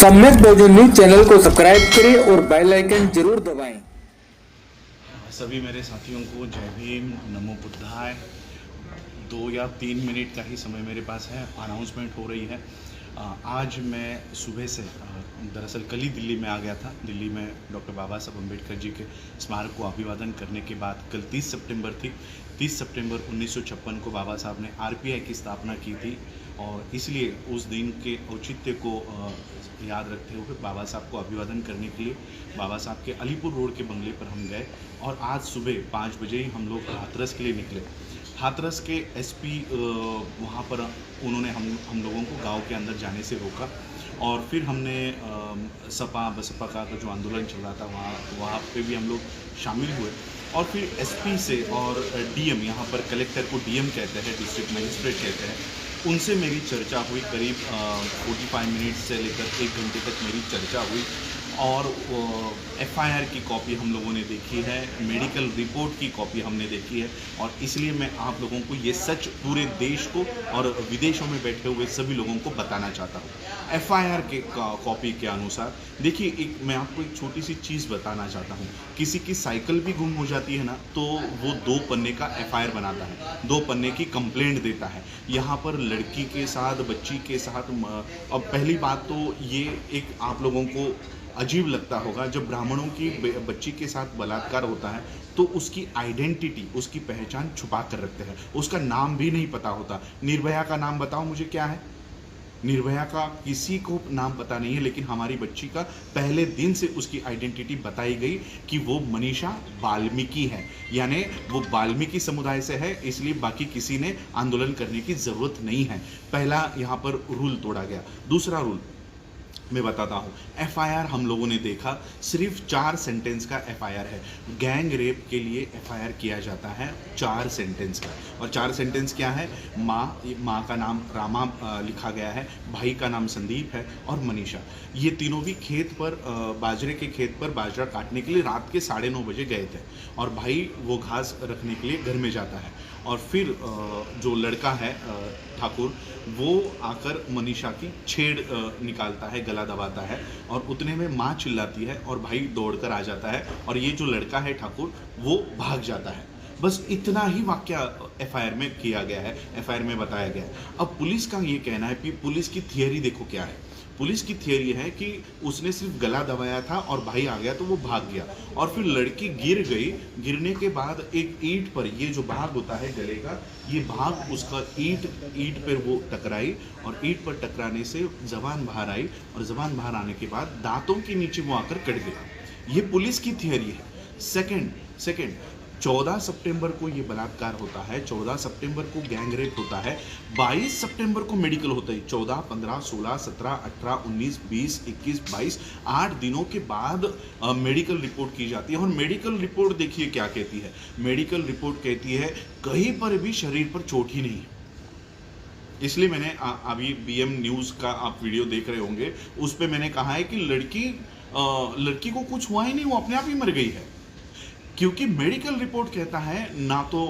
सम्यक भोजन news channel को सब्सक्राइब करें और बेल आइकन जरूर दबाएं। सभी मेरे साथियों को जय भीम, नमो बुद्धाय। 2 या 3 मिनट का ही समय मेरे पास है। अनाउंसमेंट हो रही है। आज मैं सुबह से दरअसल कल ही दिल्ली में आ गया था। दिल्ली में डॉक्टर बाबा साहब अम्बेडकर जी के स्मारक को अभिवादन करने के बाद कल 30 सितंबर थी। 30 सितंबर 1956 को बाबा साहब ने आरपीआई की स्थापना की थी और इसलिए उस दिन के औचित्य को याद रखते हुए बाबा साहब को अभिवादन करने के लिए बाबा साहब के अलीपुर रोड के बंगले पर हम गए और आज सुबह 5 बजे ही हम लोग हाथरस के लिए निकले। हाथरस के एसपी वहाँ पर उन्होंने हम लोगों को गांव के अंदर जाने से रोका और फिर हमने सपा बसपा का जो आंदोलन चल रहा था वहाँ पे भी हम लोग शामिल हुए और फिर एसपी से और डीएम, यहाँ पर कलेक्टर को डीएम कहते हैं, डिस्ट्रिक्ट मजिस्ट्रेट कहते हैं, उनसे मेरी चर्चा हुई। करीब 45 मिनट से लेकर 1 घंटे तक मेरी चर्चा हुई और एफआईआर की कॉपी हम लोगों ने देखी है, मेडिकल रिपोर्ट की कॉपी हमने देखी है और इसलिए मैं आप लोगों को ये सच पूरे देश को और विदेशों में बैठे हुए सभी लोगों को बताना चाहता हूँ। एफआईआर के कॉपी के अनुसार देखिए, मैं आपको एक छोटी सी चीज़ बताना चाहता हूँ। किसी की साइकिल भी गुम हो जाती है ना, तो वो 2 पन्ने का एफआईआर बनाता है, 2 पन्ने की कंप्लेंट देता है। यहाँ पर लड़की के साथ, बच्ची के साथ, अब पहली बात तो ये एक आप लोगों को अजीब लगता होगा, जब ब्राह्मणों की बच्ची के साथ बलात्कार होता है तो उसकी आइडेंटिटी, उसकी पहचान छुपा कर रखते हैं, उसका नाम भी नहीं पता होता। निर्भया का नाम बताओ मुझे क्या है? निर्भया का किसी को नाम पता नहीं है, लेकिन हमारी बच्ची का पहले दिन से उसकी आइडेंटिटी बताई गई कि वो मनीषा वाल्मीकि है, यानी वो वाल्मीकि समुदाय से है, इसलिए बाकी किसी ने आंदोलन करने की ज़रूरत नहीं है। पहला यहाँ पर रूल तोड़ा गया। दूसरा रूल मैं बताता हूँ। एफआईआर हम लोगों ने देखा, सिर्फ 4 सेंटेंस का एफआईआर है। गैंग रेप के लिए एफआईआर किया जाता है 4 सेंटेंस का, और 4 सेंटेंस क्या है? माँ का नाम रामा लिखा गया है, भाई का नाम संदीप है और मनीषा। ये तीनों भी खेत पर, बाजरे के खेत पर बाजरा काटने के लिए रात के 9:30 बजे गए थे और भाई वो घास रखने के लिए घर में जाता है और फिर जो लड़का है ठाकुर, वो आकर मनीषा की छेड़ निकालता है, गला दबाता है और उतने में माँ चिल्लाती है और भाई दौड़कर आ जाता है और ये जो लड़का है ठाकुर, वो भाग जाता है। बस इतना ही वाकया एफआईआर में किया गया है, एफआईआर में बताया गया है। अब पुलिस का ये कहना है कि पुलिस की थियरी देखो क्या है। पुलिस की थियरी है कि उसने सिर्फ गला दबाया था और भाई आ गया तो वो भाग गया और फिर लड़की गिर गई। गिरने के बाद एक ईंट पर, ये जो भाग होता है गले का, ये भाग उसका ईंट पर वो टकराई और ईंट पर टकराने से जबान बाहर आई और जबान बाहर आने के बाद दांतों के नीचे वो आकर कट गया। ये पुलिस की थियरी है। सेकंड 14 सितंबर को ये बलात्कार होता है, 14 सितंबर को गैंग रेप होता है, 22 सितंबर को मेडिकल होता है। 14, 15, 16, 17, 18, 19, 20, 21, 22, 8 दिनों के बाद मेडिकल रिपोर्ट की जाती है और मेडिकल रिपोर्ट देखिए क्या कहती है। मेडिकल रिपोर्ट कहती है कहीं पर भी शरीर पर चोट ही नहीं है। इसलिए मैंने अभी बीएम न्यूज़ का आप वीडियो देख रहे होंगे, उस पर मैंने कहा है कि लड़की को कुछ हुआ ही नहीं, वो अपने आप ही मर गई है, क्योंकि मेडिकल रिपोर्ट कहता है ना तो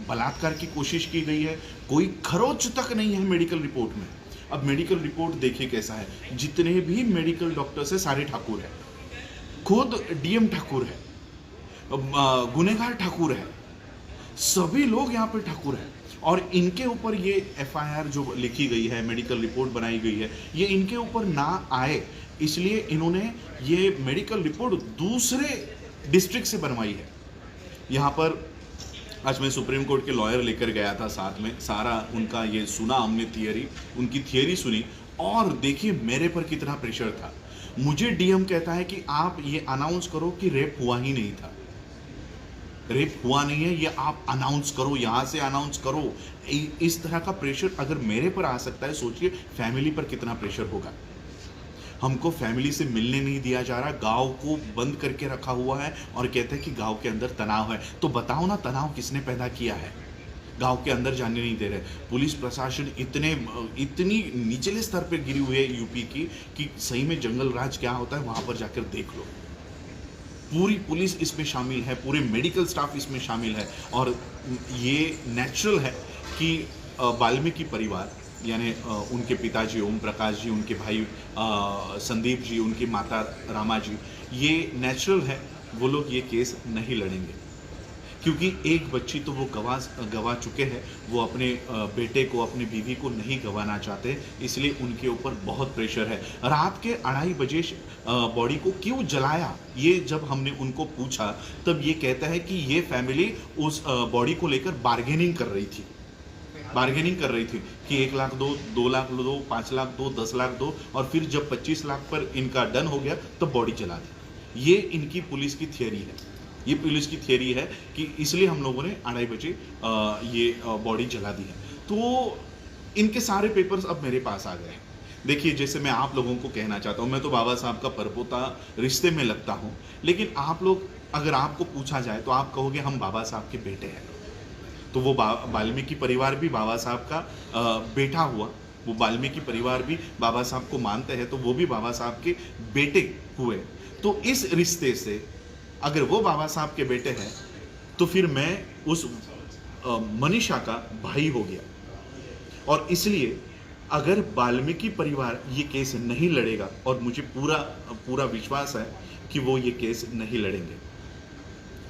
बलात्कार की कोशिश की गई है, कोई खरोच तक नहीं है मेडिकल रिपोर्ट में। अब मेडिकल रिपोर्ट देखिए कैसा है, जितने भी मेडिकल डॉक्टर्स है सारे ठाकुर है, खुद डीएम ठाकुर है, गुनेगार ठाकुर है, सभी लोग यहाँ पर ठाकुर है और इनके ऊपर ये एफआईआर जो लिखी गई है, मेडिकल रिपोर्ट बनाई गई है, ये इनके ऊपर ना आए इसलिए इन्होंने ये मेडिकल रिपोर्ट दूसरे डिस्ट्रिक्ट से बनवाई है। यहाँ पर आज मैं सुप्रीम कोर्ट के लॉयर लेकर गया था, साथ में सारा उनका ये सुना हमने, उनकी थियरी सुनी और देखिए मेरे पर कितना प्रेशर था। मुझे डीएम कहता है कि आप ये अनाउंस करो कि रेप हुआ ही नहीं था, रेप हुआ नहीं है, ये आप अनाउंस करो, यहाँ से अनाउंस करो। इस तरह का प्रेशर अगर मेरे पर आ सकता है, सोचिए फैमिली पर कितना प्रेशर होगा। हमको फैमिली से मिलने नहीं दिया जा रहा, गांव को बंद करके रखा हुआ है और कहते हैं कि गांव के अंदर तनाव है। तो बताओ ना, तनाव किसने पैदा किया है? गांव के अंदर जाने नहीं दे रहे। पुलिस प्रशासन इतनी निचले स्तर पर गिरी हुई है यूपी की कि सही में जंगल राज क्या होता है वहां पर जाकर देख लो। पूरी पुलिस इसमें शामिल है, पूरे मेडिकल स्टाफ इसमें शामिल है और ये नेचुरल है कि वाल्मीकि परिवार यानी उनके पिताजी ओम प्रकाश जी, उनके भाई संदीप जी, उनकी माता रामा जी, ये नेचुरल है वो लोग ये केस नहीं लड़ेंगे, क्योंकि एक बच्ची तो वो गवा चुके हैं, वो अपने बेटे को, अपनी बीवी को नहीं गंवाना चाहते, इसलिए उनके ऊपर बहुत प्रेशर है। रात के 2:30 बजे बॉडी को क्यों जलाया, ये जब हमने उनको पूछा तब ये कहता है कि ये फैमिली उस बॉडी को लेकर बार्गेनिंग कर रही थी कि 1 लाख दो, 2 लाख दो, 5 लाख दो, 10 लाख दो, और फिर जब 25 लाख पर इनका डन हो गया तब बॉडी जला दी। ये इनकी पुलिस की थियरी है, ये पुलिस की थियरी है कि इसलिए हम लोगों ने 2:30 बजे ये बॉडी जला दी है। तो इनके सारे पेपर्स अब मेरे पास आ गए हैं। देखिए, जैसे मैं आप लोगों को कहना चाहता हूँ, मैं तो बाबा साहब का परपोता रिश्ते में लगता हूँ, लेकिन आप लोग, अगर आपको पूछा जाए तो आप कहोगे हम बाबा साहब के बेटे हैं। तो वो वाल्मीकि परिवार भी बाबा साहब का बेटा हुआ, वो वाल्मीकि परिवार भी बाबा साहब को मानते हैं, तो वो भी बाबा साहब के बेटे हुए। तो इस रिश्ते से अगर वो बाबा साहब के बेटे हैं तो फिर मैं उस मनीषा का भाई हो गया, और इसलिए अगर वाल्मीकि परिवार ये केस नहीं लड़ेगा, और मुझे पूरा विश्वास है कि वो ये केस नहीं लड़ेंगे,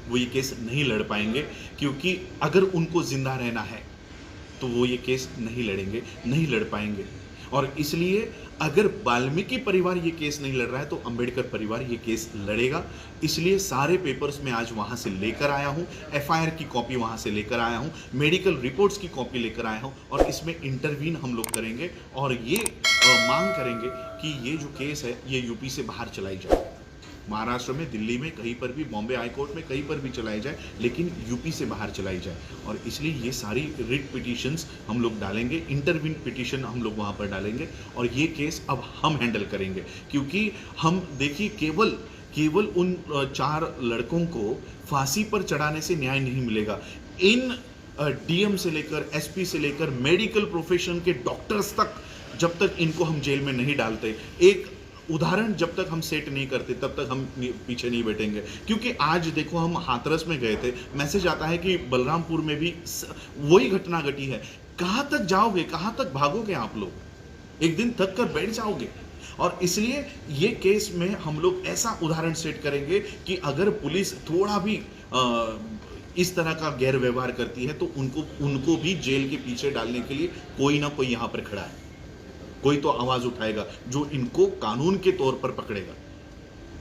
वो ये केस नहीं लड़ पाएंगे, क्योंकि अगर उनको जिंदा रहना है तो वो ये केस नहीं लड़ेंगे, नहीं लड़ पाएंगे। और इसलिए अगर वाल्मीकि परिवार ये केस नहीं लड़ रहा है तो अंबेडकर परिवार ये केस लड़ेगा। इसलिए सारे पेपर्स मैं आज वहाँ से लेकर आया हूँ, एफआईआर की कॉपी वहाँ से लेकर आया हूँ, मेडिकल रिपोर्ट्स की कॉपी लेकर आया हूँ, और इसमें इंटरवीन हम लोग करेंगे और ये मांग करेंगे कि ये जो केस है ये यूपी से बाहर चलाई जाए, महाराष्ट्र में, दिल्ली में, कहीं पर भी, बॉम्बे हाई कोर्ट में, कहीं पर भी चलाई जाए, लेकिन यूपी से बाहर चलाई जाए। और इसलिए ये सारी रिट पिटिशंस हम लोग डालेंगे, इंटरवीन पिटिशन हम लोग वहाँ पर डालेंगे, और ये केस अब हम हैंडल करेंगे। क्योंकि हम देखिए, केवल उन 4 लड़कों को फांसी पर चढ़ाने से न्याय नहीं मिलेगा। इन डीएम से लेकर, एसपी से लेकर, मेडिकल प्रोफेशन के डॉक्टर्स तक, जब तक इनको हम जेल में नहीं डालते, एक उदाहरण जब तक हम सेट नहीं करते तब तक हम पीछे नहीं बैठेंगे। क्योंकि आज देखो, हम हाथरस में गए थे, मैसेज आता है कि बलरामपुर में भी वही घटना घटी है। कहाँ तक जाओगे, कहाँ तक भागोगे आप लोग, एक दिन थक कर बैठ जाओगे। और इसलिए ये केस में हम लोग ऐसा उदाहरण सेट करेंगे कि अगर पुलिस थोड़ा भी इस तरह का गैर व्यवहार करती है तो उनको भी जेल के पीछे डालने के लिए कोई ना कोई यहाँ पर खड़ा है, कोई तो आवाज उठाएगा जो इनको कानून के तौर पर पकड़ेगा।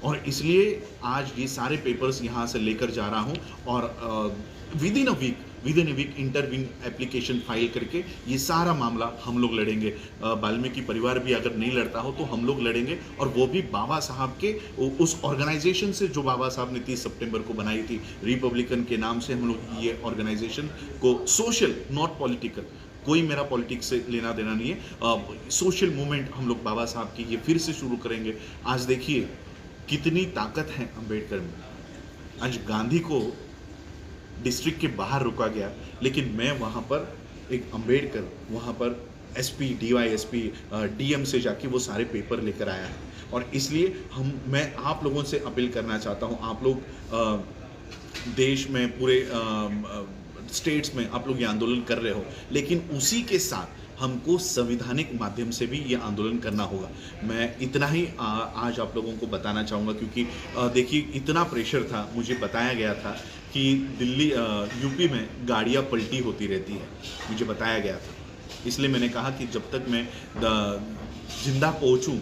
और इसलिए आज ये सारे पेपर्स यहाँ से लेकर जा रहा हूँ, और within a week intervene application file करके ये सारा मामला हम लोग लड़ेंगे। वाल्मीकि परिवार भी अगर नहीं लड़ता हो तो हम लोग लड़ेंगे, और वो भी बाबा साहब के उस ऑर्गेनाइजेशन से जो बाबा साहब ने 30 सितंबर को बनाई थी, रिपब्लिकन के नाम से हम लोग ये ऑर्गेनाइजेशन को, सोशल नॉट पॉलिटिकल, कोई मेरा पॉलिटिक्स से लेना देना नहीं है, सोशल मूवमेंट हम लोग बाबा साहब की ये फिर से शुरू करेंगे। आज देखिए कितनी ताकत है अंबेडकर में। आज गांधी को डिस्ट्रिक्ट के बाहर रुका गया, लेकिन मैं वहाँ पर एक अंबेडकर, वहाँ पर एसपी, डीवाईएसपी, डीएम से जाके वो सारे पेपर लेकर आया है। और इसलिए मैं आप लोगों से अपील करना चाहता हूँ, आप लोग देश में, पूरे स्टेट्स में आप लोग ये आंदोलन कर रहे हो, लेकिन उसी के साथ हमको संविधानिक माध्यम से भी ये आंदोलन करना होगा। मैं इतना ही आज आप लोगों को बताना चाहूँगा, क्योंकि देखिए इतना प्रेशर था, मुझे बताया गया था कि दिल्ली, यूपी में गाड़ियाँ पलटी होती रहती है, मुझे बताया गया था। इसलिए मैंने कहा कि जब तक मैं जिंदा पहुँचूँ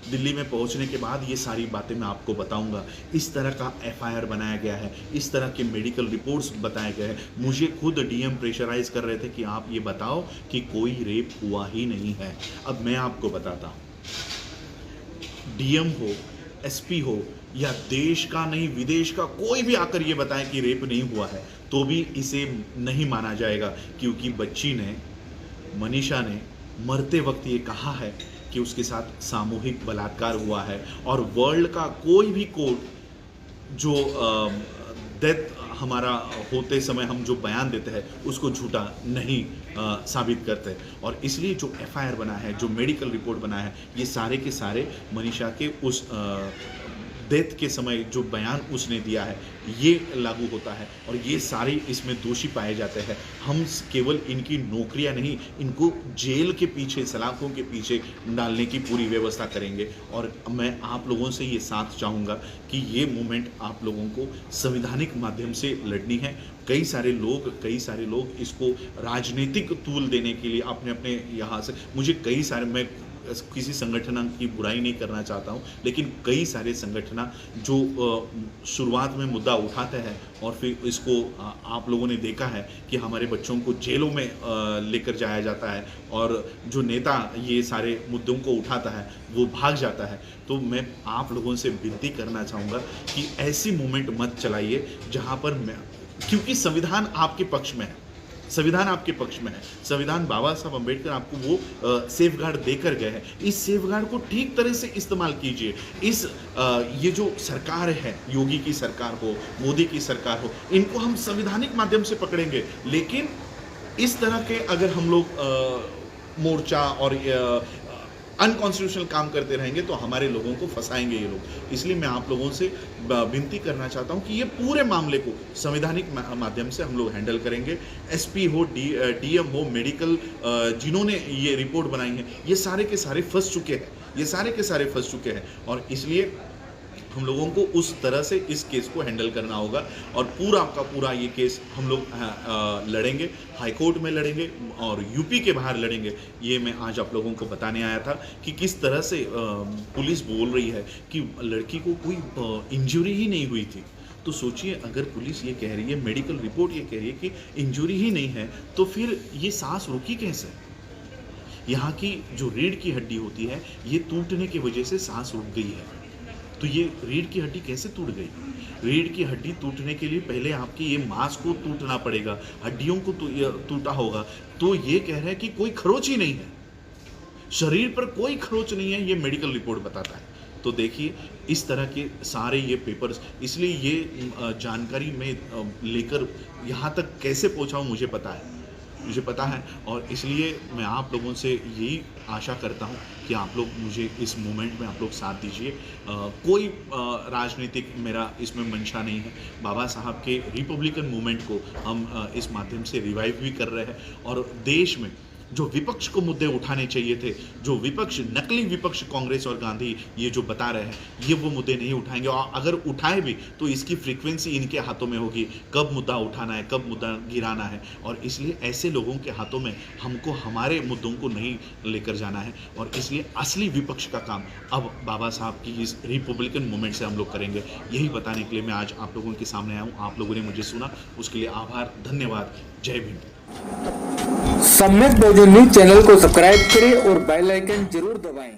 दिल्ली में पहुंचने के बाद ये सारी बातें मैं आपको बताऊंगा। इस तरह का एफआईआर बनाया गया है, इस तरह के मेडिकल रिपोर्ट्स बताए गए हैं। मुझे खुद डीएम प्रेशराइज कर रहे थे कि आप ये बताओ कि कोई रेप हुआ ही नहीं है। अब मैं आपको बताता हूँ, डीएम हो, एसपी हो, या देश का नहीं विदेश का कोई भी आकर ये बताए कि रेप नहीं हुआ है, तो भी इसे नहीं माना जाएगा, क्योंकि बच्ची ने, मनीषा ने मरते वक्त ये कहा है कि उसके साथ सामूहिक बलात्कार हुआ है। और वर्ल्ड का कोई भी कोर्ट जो डेथ हमारा होते समय हम जो बयान देते हैं उसको झूठा नहीं साबित करते। और इसलिए जो एफआईआर बना है, जो मेडिकल रिपोर्ट बना है, ये सारे के सारे मनीषा के उस डेथ के समय जो बयान उसने दिया है ये लागू होता है और ये सारे इसमें दोषी पाए जाते हैं। हम केवल इनकी नौकरियां नहीं, इनको जेल के पीछे, सलाखों के पीछे डालने की पूरी व्यवस्था करेंगे। और मैं आप लोगों से ये साथ चाहूँगा कि ये मूवमेंट आप लोगों को संवैधानिक माध्यम से लड़नी है। कई सारे लोग इसको राजनीतिक तूल देने के लिए अपने अपने यहाँ से, मुझे कई सारे, मैं किसी संगठन की बुराई नहीं करना चाहता हूँ, लेकिन कई सारे संगठन जो शुरुआत में मुद्दा उठाते हैं और फिर इसको आप लोगों ने देखा है कि हमारे बच्चों को जेलों में लेकर जाया जाता है और जो नेता ये सारे मुद्दों को उठाता है वो भाग जाता है। तो मैं आप लोगों से विनती करना चाहूँगा कि ऐसी मूवमेंट मत चलाइए जहाँ पर क्योंकि संविधान आपके पक्ष में है, संविधान आपके पक्ष में है। संविधान बाबा साहब अम्बेडकर आपको वो सेफ गार्ड देकर गए हैं। इस सेफ गार्ड को ठीक तरह से इस्तेमाल कीजिए। ये जो सरकार है, योगी की सरकार हो, मोदी की सरकार हो, इनको हम संवैधानिक माध्यम से पकड़ेंगे। लेकिन इस तरह के अगर हम लोग मोर्चा और अनकॉन्स्टिट्यूशनल काम करते रहेंगे तो हमारे लोगों को फंसाएंगे ये लोग। इसलिए मैं आप लोगों से विनती करना चाहता हूं कि ये पूरे मामले को संवैधानिक माध्यम से हम लोग हैंडल करेंगे। एसपी हो, डीएम हो, मेडिकल जिन्होंने ये रिपोर्ट बनाई है, ये सारे के सारे फंस चुके हैं और इसलिए हम लोगों को उस तरह से इस केस को हैंडल करना होगा और पूरा का पूरा ये केस हम लोग लड़ेंगे, हाई कोर्ट में लड़ेंगे और यूपी के बाहर लड़ेंगे। ये मैं आज आप लोगों को बताने आया था कि किस तरह से पुलिस बोल रही है कि लड़की को कोई इंजरी ही नहीं हुई थी। तो सोचिए, अगर पुलिस ये कह रही है, मेडिकल रिपोर्ट ये कह रही है कि इंजरी ही नहीं है, तो फिर ये सांस रुकी कैसे? यहाँ की जो रीढ़ की हड्डी होती है, ये टूटने की वजह से सांस रुक गई है। तो ये रीढ़ की हड्डी कैसे टूट गई? रीढ़ की हड्डी टूटने के लिए पहले आपकी ये मांस को टूटना पड़ेगा, हड्डियों को टूटा होगा। तो ये कह रहे हैं कि कोई खरोच ही नहीं है, शरीर पर कोई खरोच नहीं है, ये मेडिकल रिपोर्ट बताता है। तो देखिए, इस तरह के सारे ये पेपर्स, इसलिए ये जानकारी मैं लेकर यहाँ तक कैसे पहुँचाऊँ मुझे पता है और इसलिए मैं आप लोगों से यही आशा करता हूं कि आप लोग मुझे इस मूवमेंट में आप लोग साथ दीजिए। कोई राजनीतिक मेरा इसमें मंशा नहीं है। बाबा साहब के रिपब्लिकन मूवमेंट को हम इस माध्यम से रिवाइव भी कर रहे हैं और देश में जो विपक्ष को मुद्दे उठाने चाहिए थे, जो विपक्ष, नकली विपक्ष कांग्रेस और गांधी ये जो बता रहे हैं, ये वो मुद्दे नहीं उठाएंगे और अगर उठाए भी तो इसकी फ्रीक्वेंसी इनके हाथों में होगी, कब मुद्दा उठाना है, कब मुद्दा गिराना है। और इसलिए ऐसे लोगों के हाथों में हमको हमारे मुद्दों को नहीं लेकर जाना है और इसलिए असली विपक्ष का काम अब बाबा साहब की इस रिपब्लिकन मूवमेंट से हम लोग करेंगे। यही बताने के लिए मैं आज आप लोगों के सामने आया हूँ। आप लोगों ने मुझे सुना, उसके लिए आभार, धन्यवाद। जय भीम। सम्यक भोजन न्यूज चैनल को सब्सक्राइब करें और बेल आइकन जरूर दबाएं।